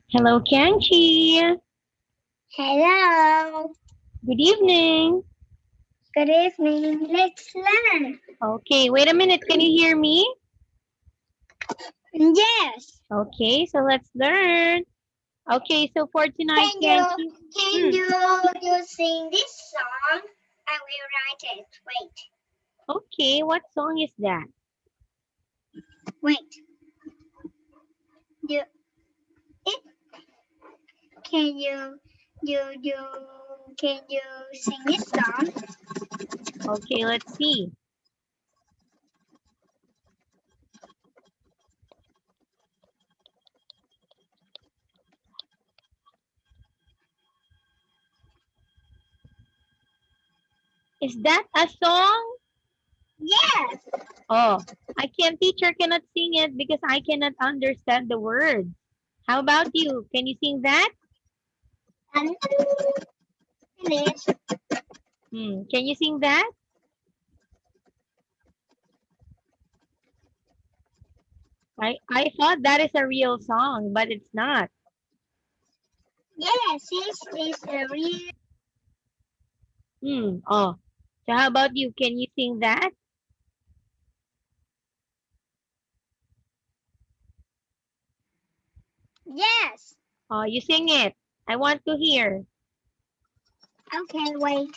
Hello, Kanchi. Hello. Good evening. Good evening. Let's learn. Okay, wait a minute. Can you hear me? Yes. Okay, so let's learn. Okay, so for tonight, Can you Kanchi. can Hmm. you sing this song? I will write it. Okay, what song is that? Wait. You it can you can you sing this song? Okay, let's see. Is that a song? Yes. Oh, teacher cannot sing it because I cannot understand the words. How about you? Can you sing that? And finish. Can you sing that? I thought that is a real song, but it's not. Yes, this is a real. Oh. So how about you? Can you sing that? Yes. Oh, you sing it. I want to hear. Okay, wait.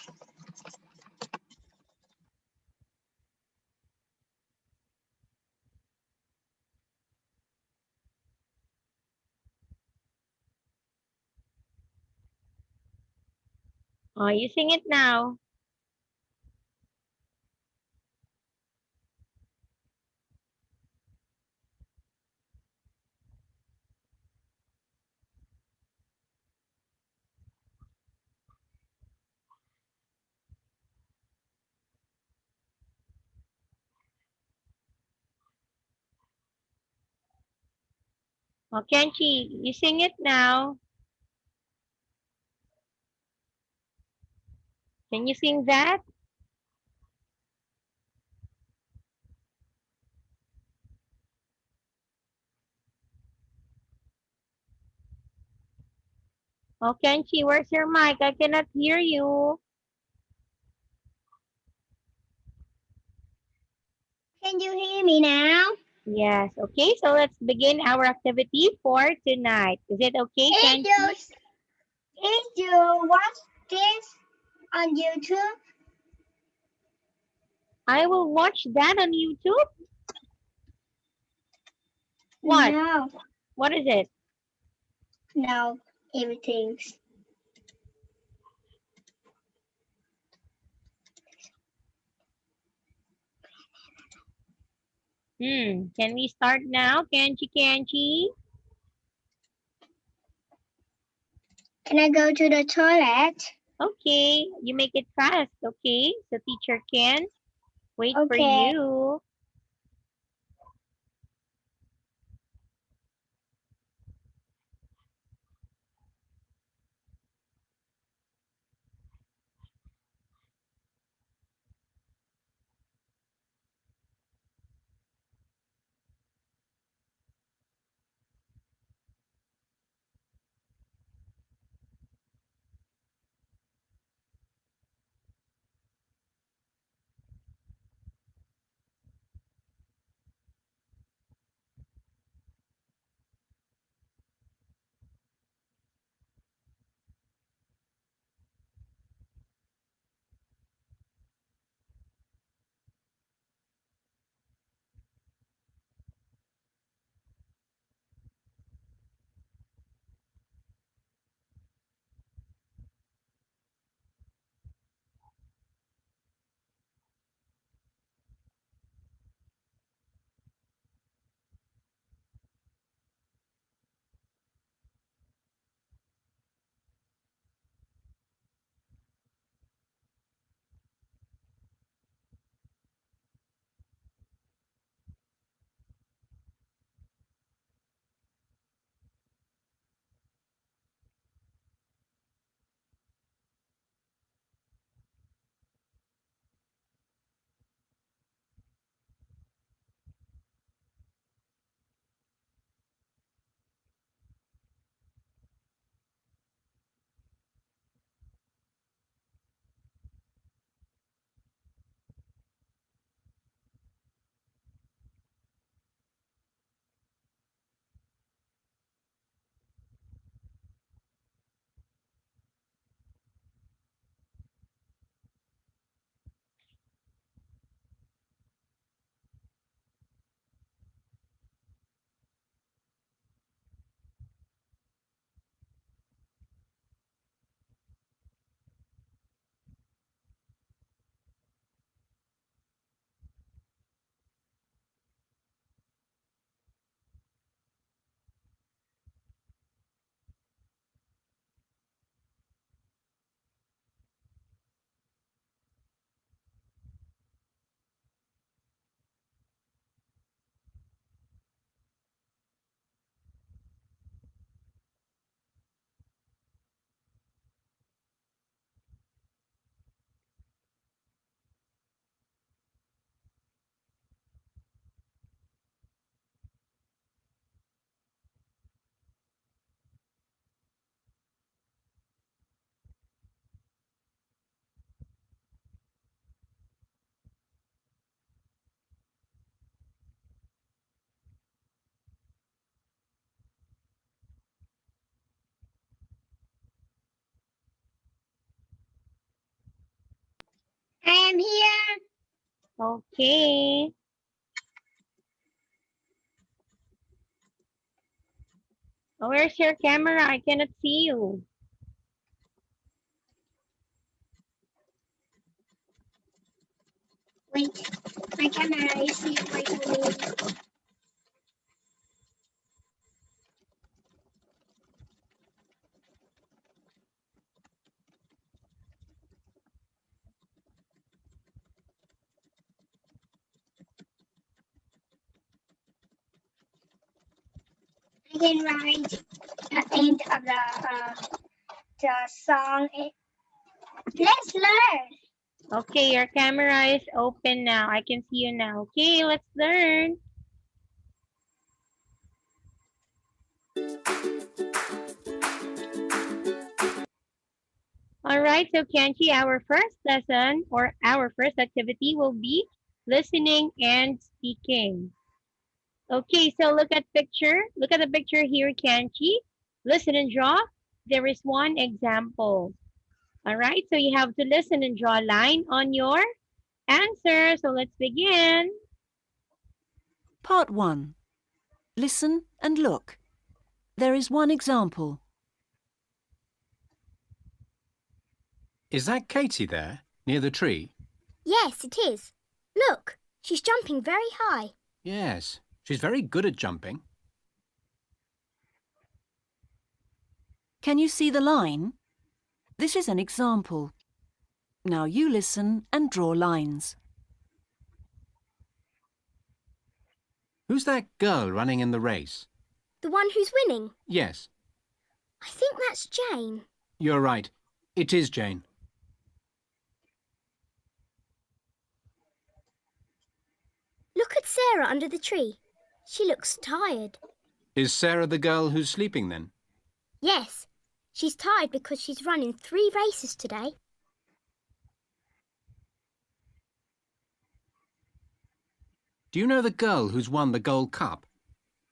Oh, you sing it now. Oh, Kenchi, you sing it now. Can you sing that? Oh, Kenchi, where's your mic? I cannot hear you. Can you hear me now? Yes. Okay, so let's begin our activity for tonight. Is it okay, If you Kenchi? if you watch this on YouTube, I will watch that on YouTube. What? no, What is it? no, everything's. Can we start now, Kenchi, Kenchi? Can I go to the toilet? Okay, you make it fast, okay? So teacher can wait for Okay. you. I am here. Okay. Where's your camera? I cannot see you. Wait, my camera is here. Wait a minute. I can write the end of the song. Let's learn. Okay, your camera is open now. I can see you now. Okay, let's learn. All right, so Kanchi, our first lesson or our first activity will be listening and speaking. Okay, so look at picture. Look at the picture here, Kanchi. Listen and draw. There is one example. All right, so you have to listen and draw a line on your answer. So let's begin. Part 1. Listen and look. There is one example. Is that Katie there, near the tree? Yes, it is. Look, she's jumping very high. Yes, she's very good at jumping. Can you see the line? This is an example. Now you listen and draw lines. Who's that girl running in the race? The one who's winning. Yes, I think that's Jane. you're right. It is Jane. Look at Sarah under the tree. She looks tired. Is Sarah the girl who's sleeping then? Yes, she's tired because she's run in 3 races today. Do you know the girl who's won the Gold Cup?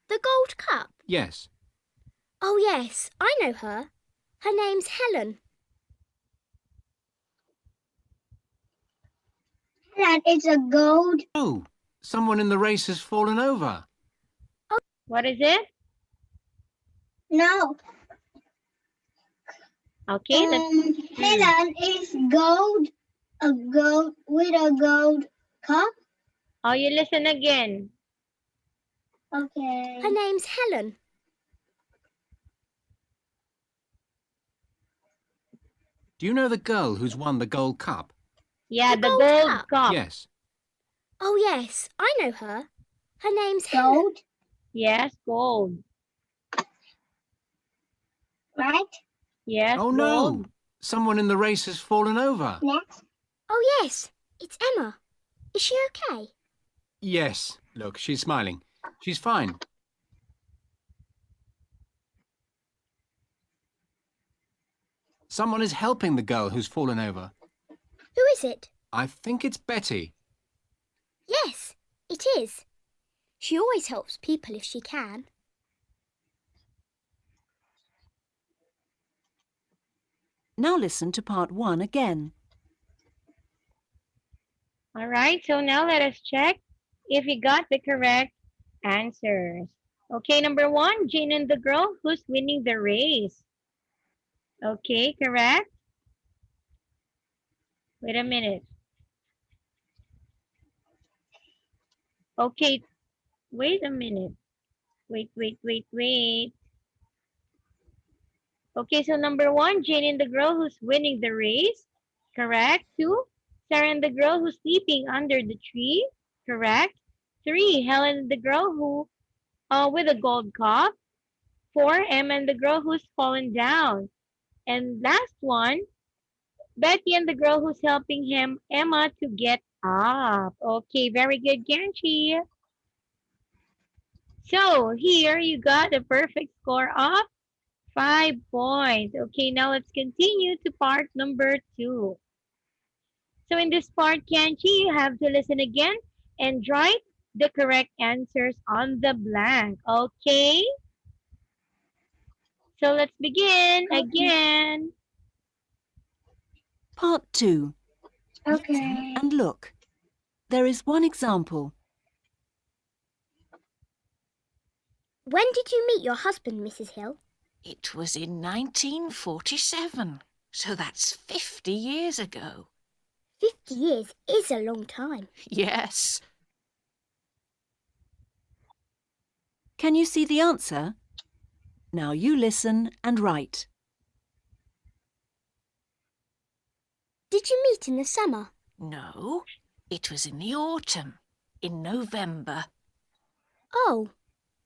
The Gold Cup? Yes. Oh yes, I know her. Her name's Helen. That is a gold. Oh, someone in the race has fallen over. What is it? No. Okay, that's Helen is gold. A gold with a gold cup. oh, you listen again. Okay. Her name's Helen. Do you know the girl who's won the Gold Cup? Yeah, The the Gold gold Cup. cup. Yes. Oh yes, I know her. Her name's Helen. Gold, Yes, gold. right? Yes, Oh gold. no! Someone in the race has fallen over. Next. Oh yes, it's Emma. Is she okay? Yes. Look, she's smiling. She's fine. Someone is helping the girl who's fallen over. Who is it? I think it's Betty. Yes, it is. She always helps people if she can. Now listen to part 1 again. All right, so now let us check if you got the correct answers. Okay, number 1, Jane and the girl who's winning the race. Okay, correct. Wait a minute. Okay, wait a minute. Wait. Okay, so number 1, Jane and the girl who's winning the race. Correct. 2, Sarah and the girl who's sleeping under the tree. Correct. 3, Helen and the girl who with a gold cup. 4, Emma and the girl who's fallen down. And last one, Betty and the girl who's helping Emma to get up. Okay, very good, Ganchi. So here you got a perfect score of 5 points. Okay, now let's continue to part number 2. So in this part, Kanchi, you have to listen again and write the correct answers on the blank. Okay? So let's begin again. Part 2. Okay. Listen and look. There is one example. When did you meet your husband, Mrs. Hill? It was in 1947, so that's 50 years ago. 50 years is a long time. Yes. Can you see the answer? Now you listen and write. Did you meet in the summer? No, it was in the autumn, in November. Oh,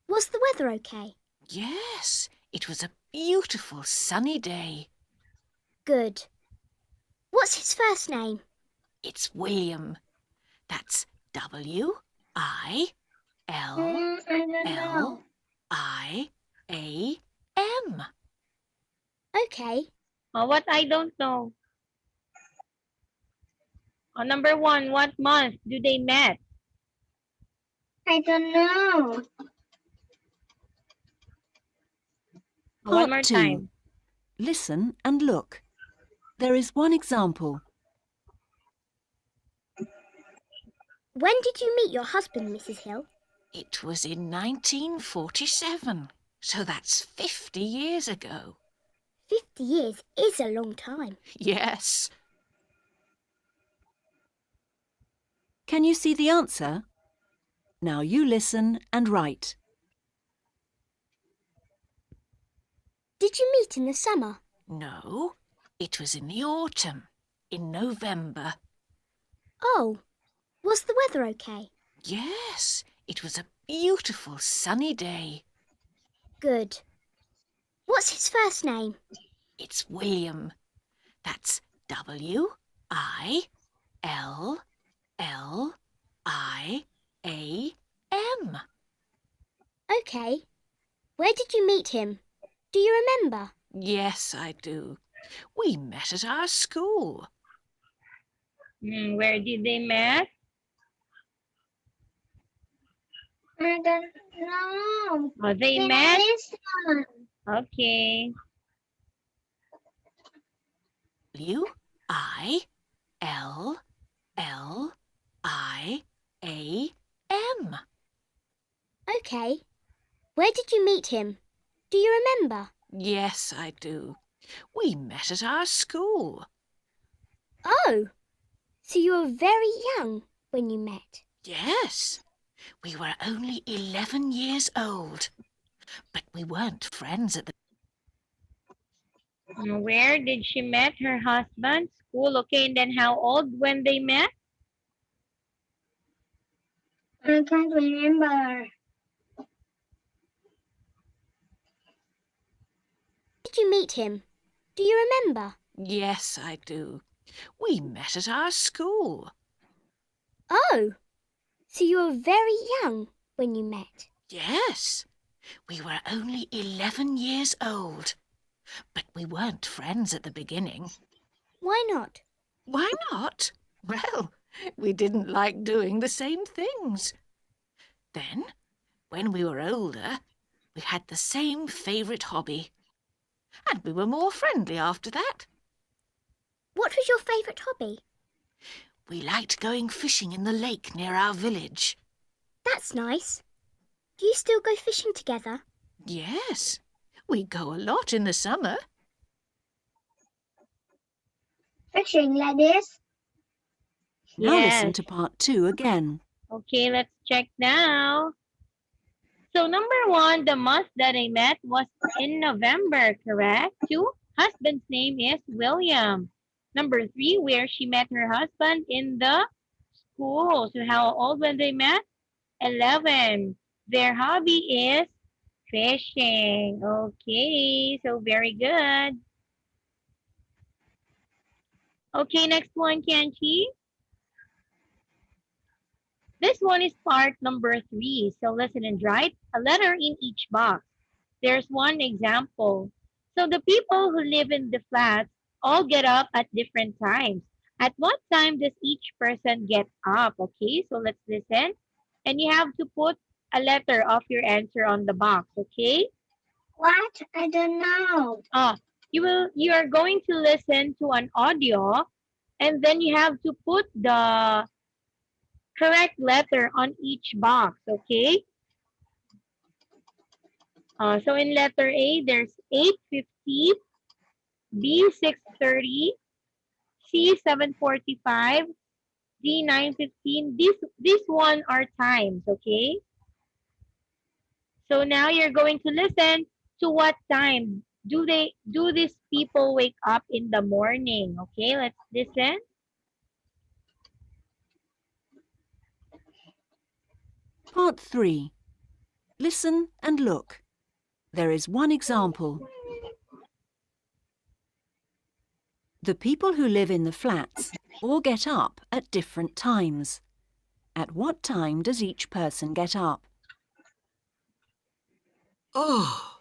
was the weather okay? Yes, it was a beautiful sunny day. Good. What's his first name? It's William. That's W-I-L-L-I-A-M. I don't know. Okay. Oh, what I don't know. Oh, number 1, what month do they met? I don't know. One more Part 2. time. Listen and look. There is one example. When did you meet your husband, Mrs. Hill? It was in 1947, so that's 50 years ago. 50 years is a long time. Yes. Can you see the answer? Now you listen and write. Did you meet in the summer? No, it was in the autumn, in November. Oh, was the weather okay? Yes, it was a beautiful sunny day. Good. What's his first name? It's William. That's W-I-L-L-I-A-M. Okay. Where did you meet him? Do you remember? Yes, I do. We met at our school. Where did they met? I don't know. Oh, they Can I met? listen? Okay. W-I-L-L-I-A-M. Okay. Where did you meet him? Do you remember? Yes, I do. We met at our school. Oh, so you were very young when you met. Yes, we were only 11 years old, but we weren't friends at the... Where did she met her husband? School, okay. And then how old when they met? I can't remember. Did you meet him? Do you remember? Yes, I do. We met at our school. Oh, so you were very young when you met. Yes, we were only 11 years old, but we weren't friends at the beginning. Why not? Why not? Well, we didn't like doing the same things. Then, when we were older, we had the same favourite hobby, and we were more friendly after that. What was your favourite hobby? We liked going fishing in the lake near our village. That's nice. Do you still go fishing together? Yes, we go a lot in the summer. Fishing like this? Now Yes. listen to part 2 again. Okay, let's check now. So number 1, the month that I met was in November, correct? 2, husband's name is William. Number 3, where she met her husband in the school. So how old when they met? 11. Their hobby is fishing. Okay, so very good. Okay, next one, Kanchi. This one is part number 3. So listen and write a letter in each box. There's one example. So the people who live in the flats all get up at different times. At what time does each person get up? Okay, so let's listen. And you have to put a letter of your answer on the box, okay? What? I don't know. You are going to listen to an audio and then you have to put the correct letter on each box, okay? So in letter A, there's 8:50, B 6:30, C 7:45, D 9:15. These one are times, okay? So now you're going to listen to what time do these people wake up in the morning, okay? Let's listen. Part 3. Listen and look. There is one example. The people who live in the flats all get up at different times. At what time does each person get up? Oh,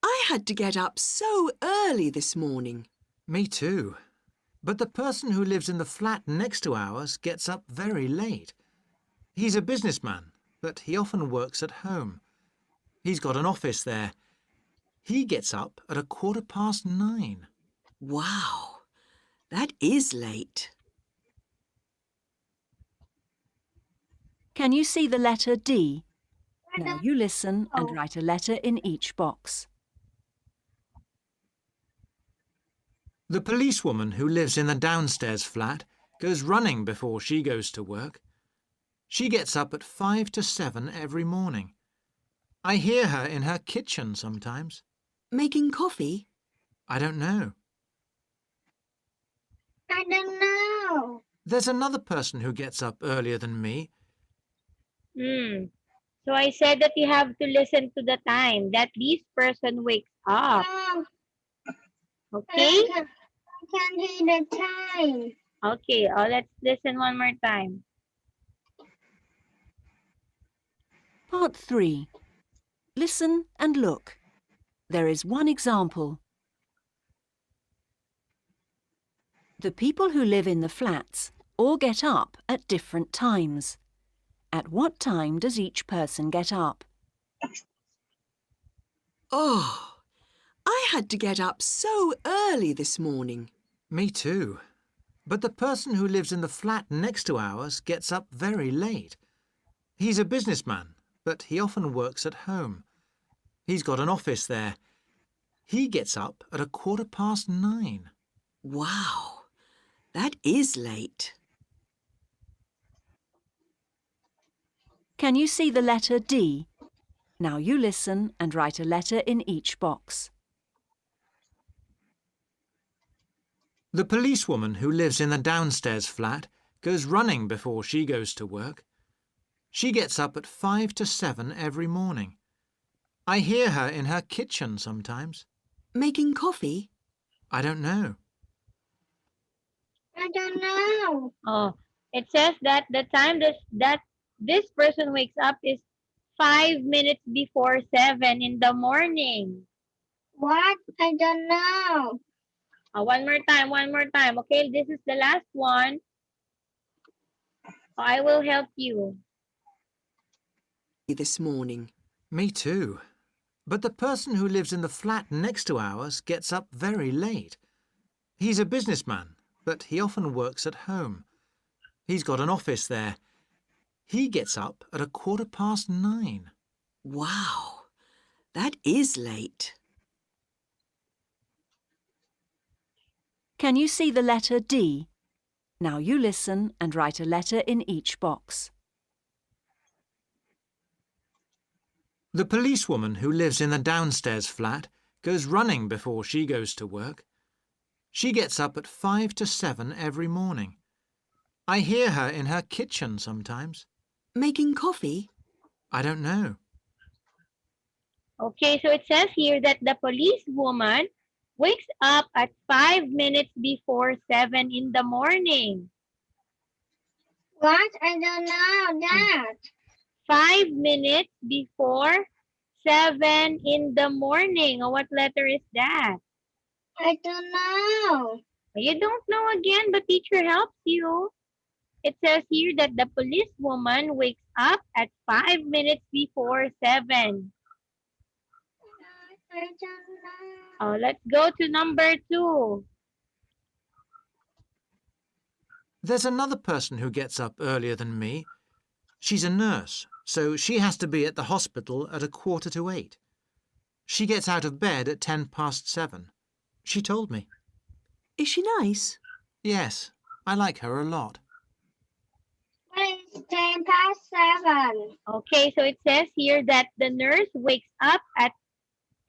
I had to get up so early this morning. Me too. But the person who lives in the flat next to ours gets up very late. He's a businessman, but he often works at home. He's got an office there. He gets up at 9:15. Wow, that is late. Can you see the letter D? Now you listen and write a letter in each box. The policewoman who lives in the downstairs flat goes running before she goes to work. She gets up at 5 to 7 every morning. I hear her in her kitchen sometimes. Making coffee? I don't know. I don't know. There's another person who gets up earlier than me. So I said that you have to listen to the time that this person wakes up, Oh, okay? I can't hear the time. Okay, let's listen one more time. Part 3. Listen and look. There is one example. The people who live in the flats all get up at different times. At what time does each person get up? Oh, I had to get up so early this morning. Me too. But the person who lives in the flat next to ours gets up very late. He's a businessman, but he often works at home. He's got an office there. He gets up at 9:15. Wow, that is late. Can you see the letter D? Now you listen and write a letter in each box. The policewoman who lives in the downstairs flat goes running before she goes to work. She gets up at 5 to 7 every morning. I hear her in her kitchen sometimes. Making coffee? I don't know. I don't know. Oh, it says that the time that this person wakes up is 5 minutes before 7 in the morning. What? I don't know. One more time. Okay, this is the last one. I will help you. This morning. Me too. But the person who lives in the flat next to ours gets up very late. He's a businessman, but he often works at home. He's got an office there. He gets up at 9:15. Wow, that is late. Can you see the letter D? Now you listen and write a letter in each box. The policewoman who lives in the downstairs flat goes running before she goes to work. She gets up at 5 to 7 every morning. I hear her in her kitchen sometimes. Making coffee? I don't know. Okay, so it says here that the policewoman wakes up at 5 minutes before 7 in the morning. What? I don't know that. 5 minutes before 7 in the morning. Oh, what letter is that? I don't know. You don't know again, but teacher helps you. It says here that the policewoman wakes up at 5 minutes before 7. I don't know. Oh, let's go to number 2. There's another person who gets up earlier than me. She's a nurse, so she has to be at the hospital at 7:15. She gets out of bed at 7:10. She told me. Is she nice? Yes, I like her a lot. It's 7:10. Okay, so it says here that the nurse wakes up at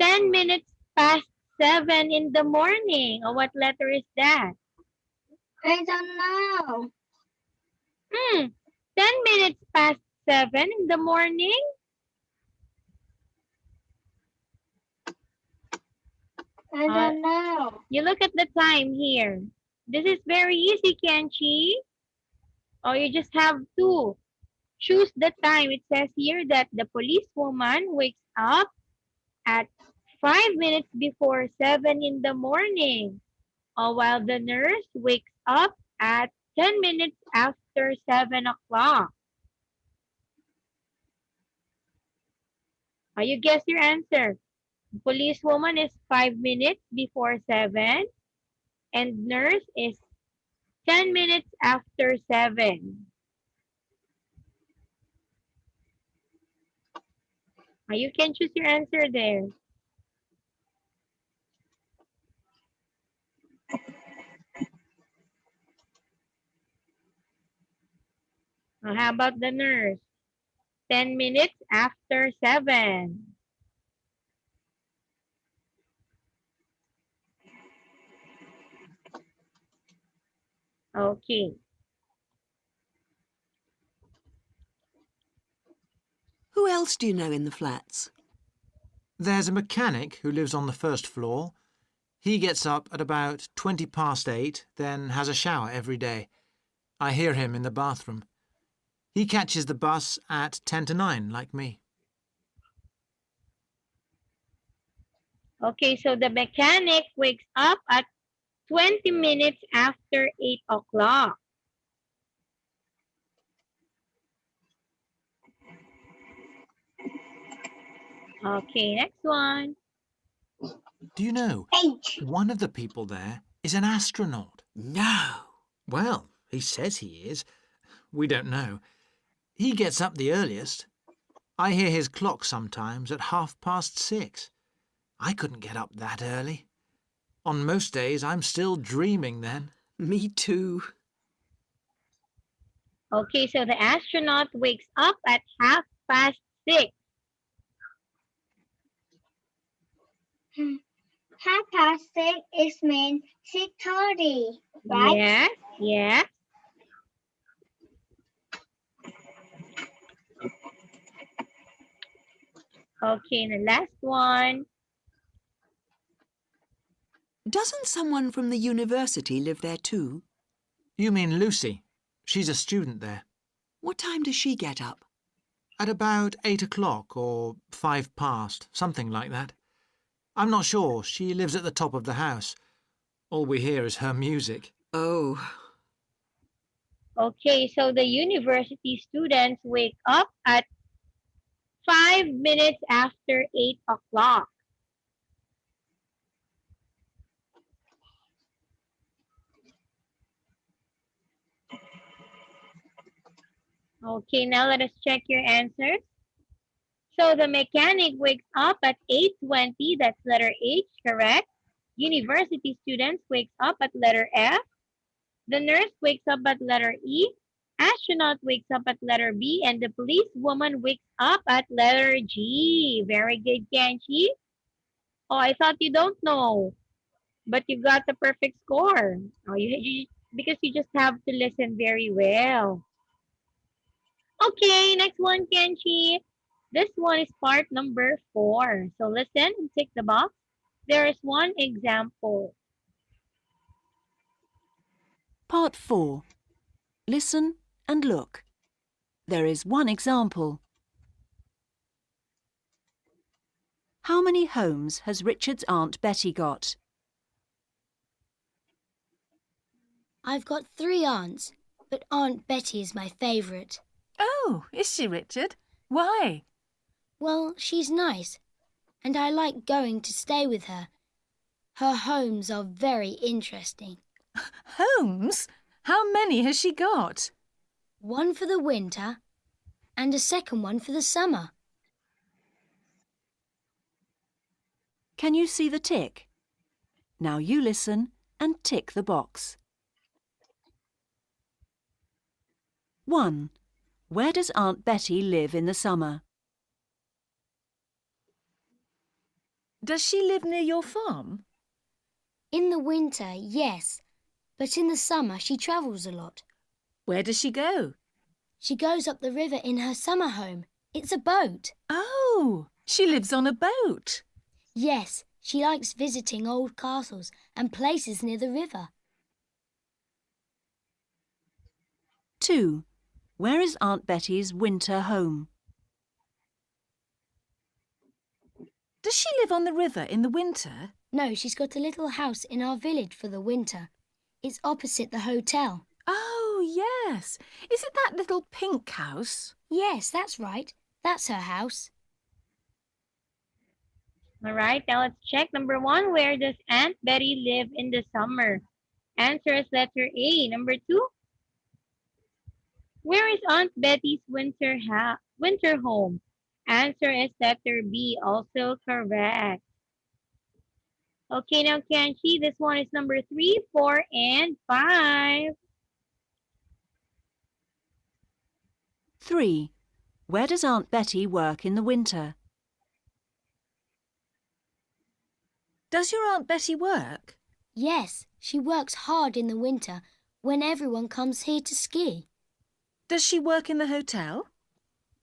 10 minutes past 7 in the morning. Oh, what letter is that? I don't know. 10 minutes past 7 in the morning? I don't know. You look at the time here. This is very easy, Kenchi. Or you just have to choose the time. It says here that the policewoman wakes up at 5 minutes before 7 in the morning, or while the nurse wakes up at 10 minutes after 7 o'clock. You guess your answer. Policewoman is 5 minutes before 7, and nurse is 10 minutes after 7. You can choose your answer there. How about the nurse? 10 minutes after 7. Okay. Who else do you know in the flats? There's a mechanic who lives on the first floor. He gets up at about 8:20, then has a shower every day. I hear him in the bathroom. He catches the bus at 8:50, like me. Okay, so the mechanic wakes up at 20 minutes after 8 o'clock. Okay, next one. Do you know, H. one of the people there is an astronaut? No. Well, he says he is. We don't know. He gets up the earliest. I hear his clock sometimes at 6:30. I couldn't get up that early. On most days, I'm still dreaming then. Me too. Okay, so the astronaut wakes up at 6:30. 6:30 is mean 6:30, right? Yes, yes. Okay, the last one. Doesn't someone from the university live there too? You mean Lucy? She's a student there. What time does she get up? At about 8 o'clock or 5 past, something like that. I'm not sure. She lives at the top of the house. All we hear is her music. Oh. Okay, so the university students wake up at 5 minutes after 8 o'clock. Okay, now let us check your answers. So the mechanic wakes up at 8:20, that's letter H, correct? University students wakes up at letter F. The nurse wakes up at letter E. Astronaut wakes up at letter B, and the policewoman wakes up at letter G. Very good, Kenchi. Oh, I thought you don't know, but you got the perfect score. Oh, because you just have to listen very well. Okay, next one, Kenchi. This one is part number 4. So listen and tick the box. There is one example. Part 4. Listen and look. There is one example. How many homes has Richard's Aunt Betty got? I've got 3 aunts, but Aunt Betty is my favourite. Oh, is she, Richard? Why? Well, she's nice, and I like going to stay with her. Her homes are very interesting. Homes? How many has she got? One for the winter and a second one for the summer. Can you see the tick? Now you listen and tick the box. 1. Where does Aunt Betty live in the summer? Does she live near your farm? In the winter, yes, but in the summer she travels a lot. Where does she go? She goes up the river in her summer home. It's a boat. Oh, she lives on a boat. Yes, she likes visiting old castles and places near the river. 2. Where is Aunt Betty's winter home? Does she live on the river in the winter? No, she's got a little house in our village for the winter. It's opposite the hotel. Oh, yes. Is it that little pink house? Yes, that's right. That's her house. All right, now let's check. Number 1, where does Aunt Betty live in the summer? Answer is letter A. Number 2, where is Aunt Betty's winter home? Answer is letter B, also correct. Okay, now Kanchi, this one is number 3, 4, and 5. 3. Where does Aunt Betty work in the winter? Does your Aunt Betty work? Yes, she works hard in the winter when everyone comes here to ski. Does she work in the hotel?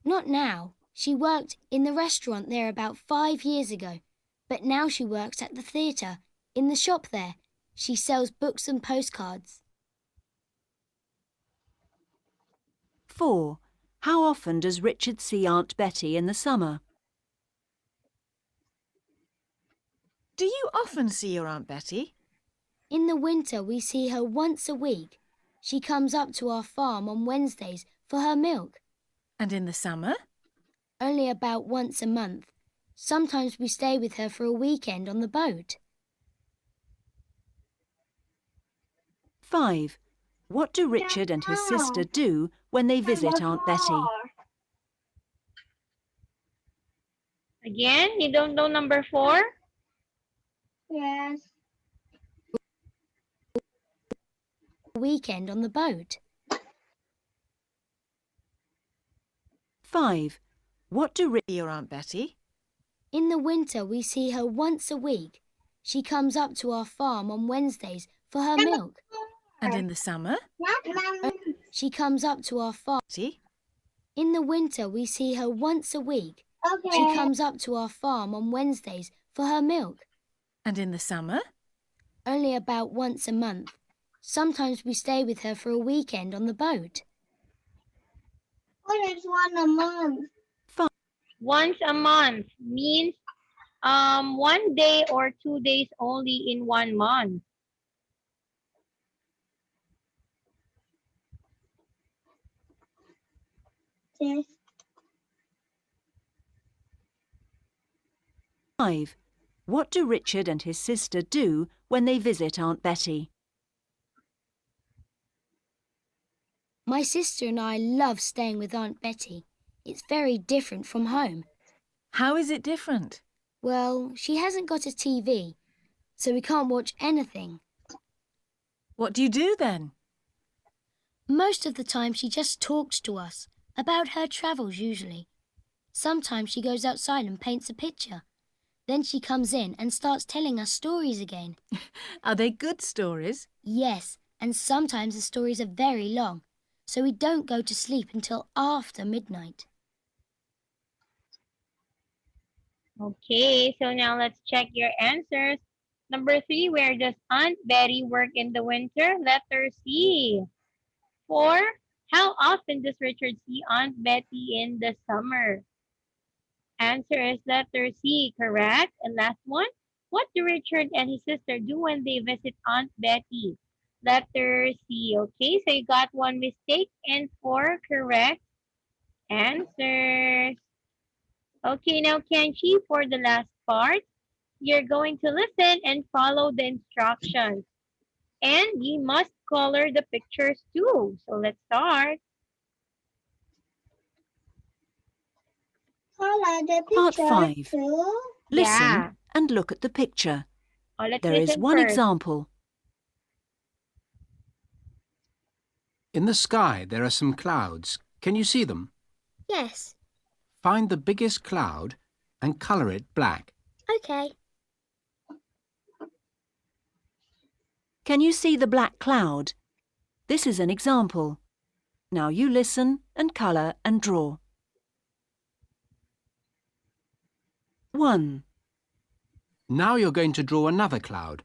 Not now. She worked in the restaurant there about 5 years ago, but now she works at the theatre, in the shop there. She sells books and postcards. 4. How often does Richard see Aunt Betty in the summer? Do you often see your Aunt Betty? In the winter, we see her once a week. She comes up to our farm on Wednesdays for her milk. And in the summer? Only about once a month. Sometimes we stay with her for a weekend on the boat. 5. What do Richard and his sister do when they visit Aunt Betty? Again, you don't know number 4? Yes. A weekend on the boat. 5. What do Your Aunt Betty? In the winter, we see her once a week. She comes up to our farm on Wednesdays for her milk. And in the summer? She comes up to our farm. See? In the winter, we see her once a week. She Okay. comes up to our farm on Wednesdays for her milk. And in the summer? Only about once a month. Sometimes we stay with her for a weekend on the boat. What is one a month? Once a month means 1 day or 2 days only in 1 month. Yes. 5. What do Richard and his sister do when they visit Aunt Betty? My sister and I love staying with Aunt Betty. It's very different from home. How is it different? Well, she hasn't got a TV, so we can't watch anything. What do you do then? Most of the time she just talks to us, about her travels usually. Sometimes she goes outside and paints a picture. Then she comes in and starts telling us stories again. Are they good stories? Yes, and sometimes the stories are very long, so we don't go to sleep until after midnight. Okay, so now let's check your answers. Number 3, where does Aunt Betty work in the winter? Letter C. 4, how often does Richard see Aunt Betty in the summer? Answer is letter C, correct. And last one, what do Richard and his sister do when they visit Aunt Betty? Letter C. Okay, so you got 1 mistake and 4 correct answers. Okay, now Kenshi, for the last part, you're going to listen and follow the instructions. And you must color the pictures too. So let's start. Color the Part picture 5. too. Listen Yeah. and look at the picture. Oh, let's There is listen one first. example. In the sky, there are some clouds. Can you see them? Yes. Find the biggest cloud and colour it black. Okay. Can you see the black cloud? This is an example. Now you listen and colour and draw. 1. Now you're going to draw another cloud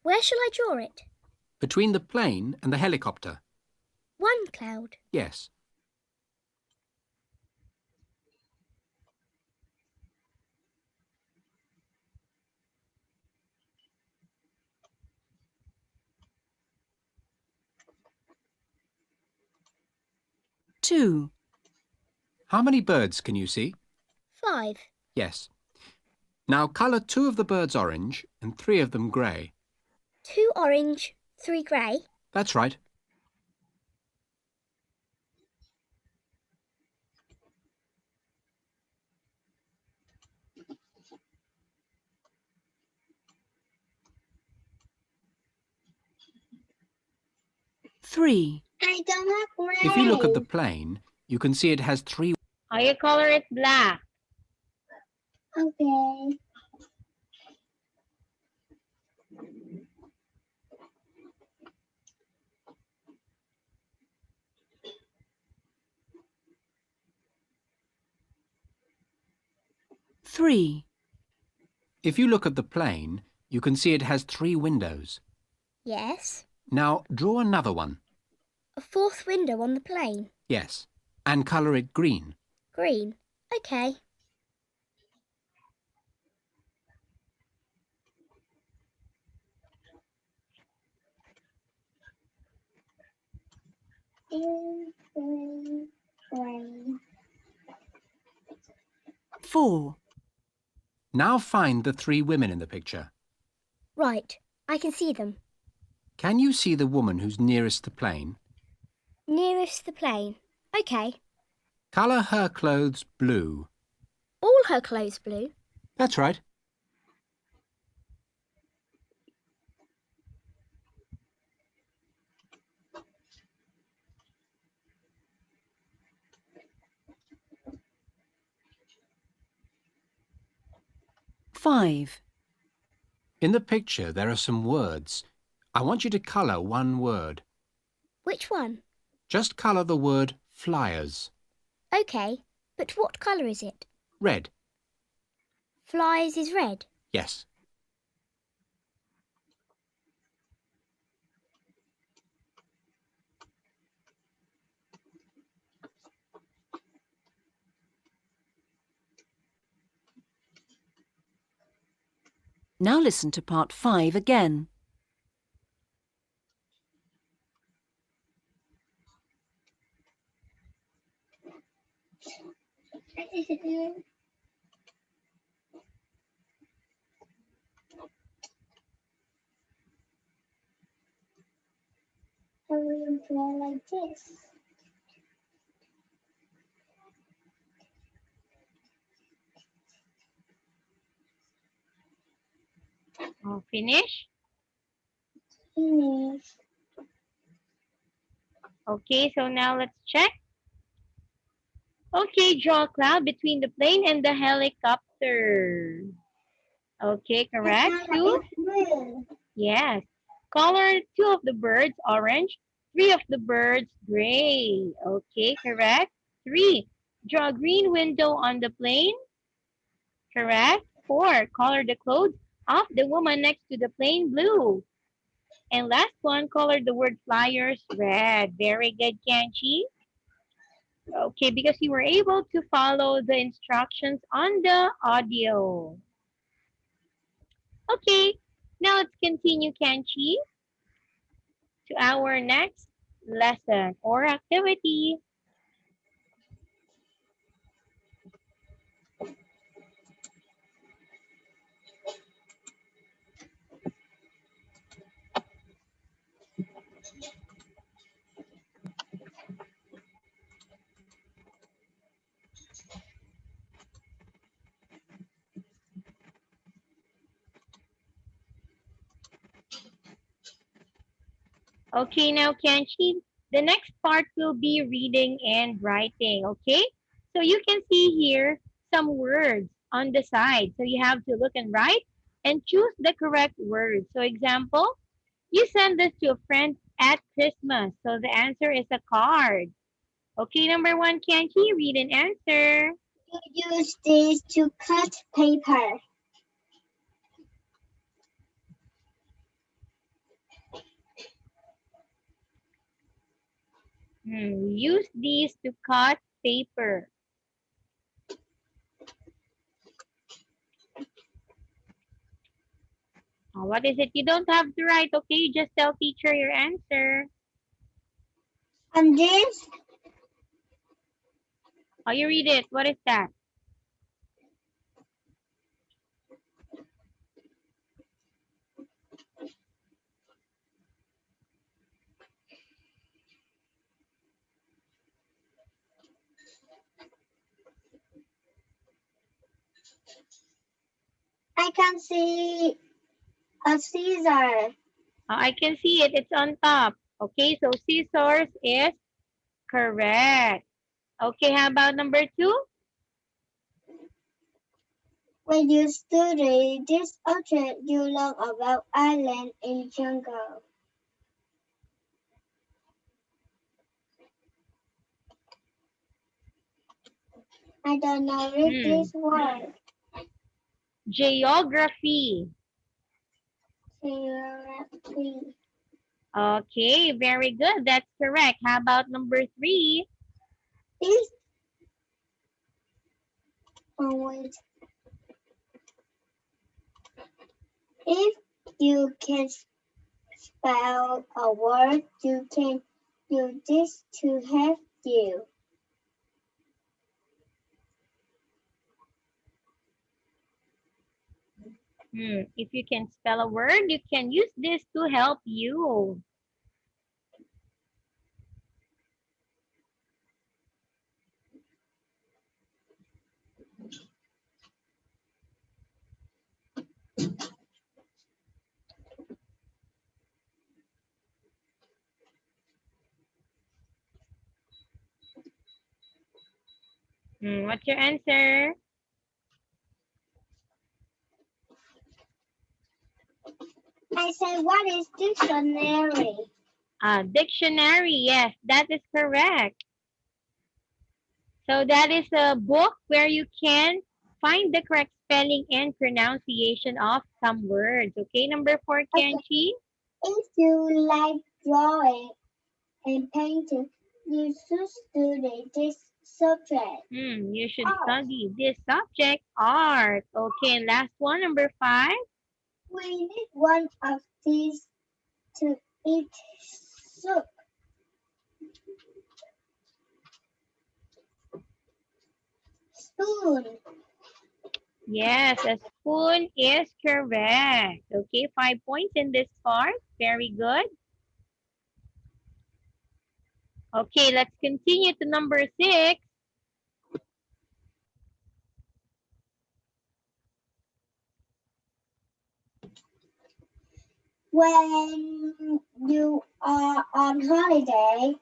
Where shall I draw it? between the plane and the helicopter. One cloud. Yes. Two. How many birds can you see? 5. Yes. Now colour 2 of the birds orange and 3 of them grey. 2 orange, 3 grey. That's right. Three. I don't have gray. If you look at the plane, you can see it has 3. How you color it black? Okay. Three. If you look at the plane, you can see it has 3 windows. Yes. Now draw another one. A 4th window on the plane. Yes. And colour it green. Green. Okay. Gray. Four. Now find the 3 women in the picture. Right. I can see them. Can you see the woman who's nearest the plane? Nearest the plane. Okay. Colour her clothes blue. All her clothes blue. That's right. Five. In the picture, there are some words. I want you to colour one word. Which one? Just colour the word flyers. Okay. But what colour is it? Red. Flies is red. Yes. Now listen to part 5 again. I will draw like this. Oh, finish? Finish. Okay, so now let's check. Okay, draw a cloud between the plane and the helicopter. Okay, correct. Two? Blue. Yes. Color 2 of the birds orange, 3 of the birds gray. Okay, correct. 3. Draw a green window on the plane. Correct. 4. Color the clothes of the woman next to the plane blue. And last one, color the word flyers red. Very good, Kanchi. Okay, because you were able to follow the instructions on the audio. Okay, now let's continue, Kanchi, to our next lesson or activity. Okay, now Kenshi, the next part will be reading and writing, okay? So you can see here some words on the side. So you have to look and write and choose the correct word. So example, you send this to a friend at Christmas. So the answer is a card. Okay, number one, Kenshi, read and answer. You use this to cut paper. Use these to cut paper. What is it? You don't have to write, okay? You just tell teacher your answer. And this, Oh, you read it. What is that? I can see a scissor. I can see it. It's on top. Okay, so scissors is correct. Okay, how about number two? When you study this object, you learn about island and jungle. I don't know read this word. Geography. Geography. Okay, very good. That's correct. How about number three? This, oh wait. If you can spell a word, you can use this to help you. If you can spell a word, you can use this to help you. What's your answer? I said, what is dictionary? Dictionary. Yes, that is correct. So that is a book where you can find the correct spelling and pronunciation of some words. Okay, number four, Okay. Kenshi. If you like drawing and painting, you should study this subject. You should Art. study this subject, art. Okay, and last one, number five. We need one of these to eat soup. Spoon. Yes, a spoon is correct. Okay, 5 points in this part. Very good. Okay, let's continue to number six. When you are on holiday,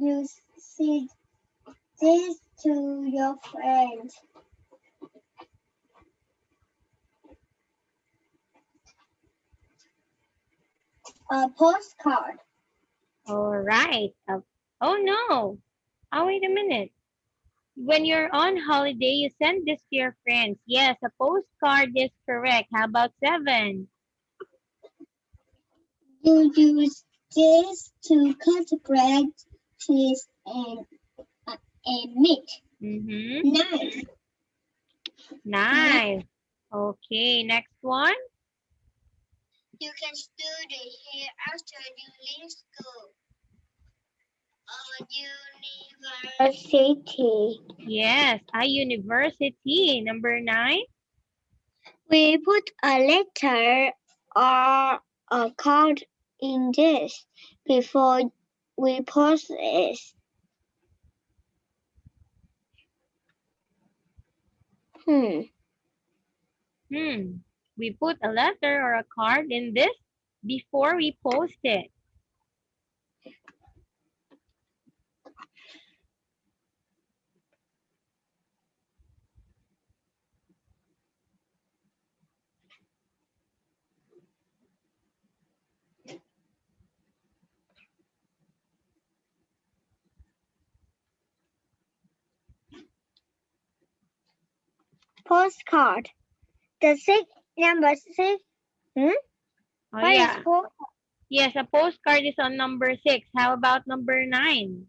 you send this to your friends. A postcard. All right. Oh no. Oh, wait a minute. When you're on holiday, you send this to your friends. Yes, a postcard is correct. How about seven? You use this to cut bread, cheese, and meat. Knife. Nice. Okay, next one. You can study here after you leave school. A university. Yes, a university. Number nine. We put a letter or a card in this before we post it. We put a letter or a card in this before we post it. postcard. Number 6. Oh, What is yeah. postcard? Yes, a postcard is on number 6. How about number 9?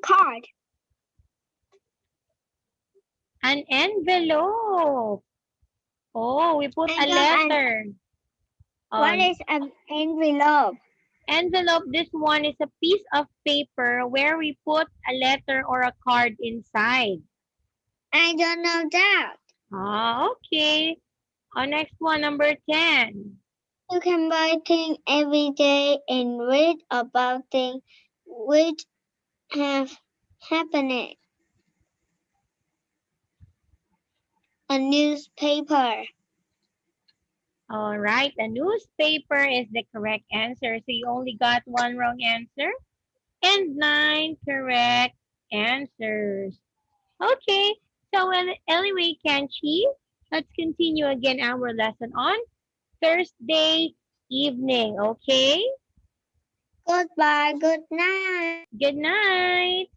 Card. An envelope. Oh, we put a letter. What is an envelope? Envelope, this one is a piece of paper where we put a letter or a card inside. I don't know that. Okay. Next one, number 10. You can buy things every day and read about things which have happened. A newspaper. All right, a newspaper is the correct answer. So you only got one wrong answer and 9 correct answers. Okay, so anyway, Kenchi, let's continue again our lesson on Thursday evening, okay? Goodbye. Good night. Good night.